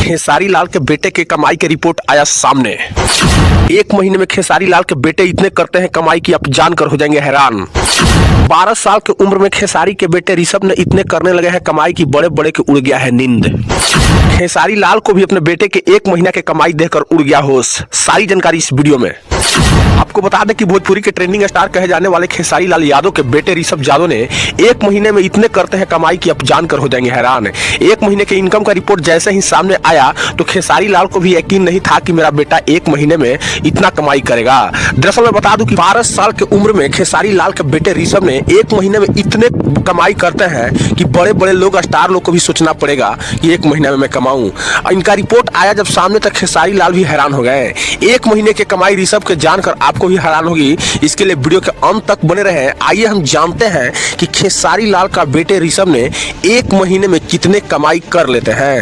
खेसारी लाल के बेटे के कमाई की रिपोर्ट आया सामने। एक महीने में खेसारी लाल के बेटे इतने करते हैं कमाई की आप जानकर हो जाएंगे हैरान। 12 साल की उम्र में खेसारी के बेटे ऋषभ ने इतने करने लगे हैं कमाई की बड़े बड़े के उड़ गया है नींद। खेसारी लाल को भी अपने बेटे के 1 महीना के कमाई देखकर उड़ गया होश। सारी जानकारी इस वीडियो में। आपको बता दें कि भोजपुरी के ट्रेंडिंग स्टार कहे जाने वाले खेसारी लाल यादव के बेटे ऋषभ यादव ने 1 महीने में इतने करते हैं कमाई की आप जानकर हो जाएंगे हैरान। 1 महीने के इनकम का रिपोर्ट जैसे ही सामने आया तो खेसारी लाल को भी यकीन नहीं था कि मेरा बेटा 1 महीने में इतना कमाई करेगा। दरअसल मैं बता दूं कि 12 साल की उम्र में खेसारी लाल के बेटे ऋषभ ने 1 महीने में इतने कमाई करते हैं कि बड़े बड़े लोग स्टार लोग को भी सोचना पड़ेगा कि 1 महीने में मैं कमाऊं। इनका रिपोर्ट आया जब सामने तक खेसारी लाल भी हैरान हो गए। 1 महीने के कमाई ऋषभ के जानकर आपको भी हैरान होगी। इसके लिए वीडियो के अंत तक बने रहें। आइए हम जानते हैं कि खेसारी लाल का बेटे ऋषभ ने 1 महीने में कितने कमाई कर लेते हैं।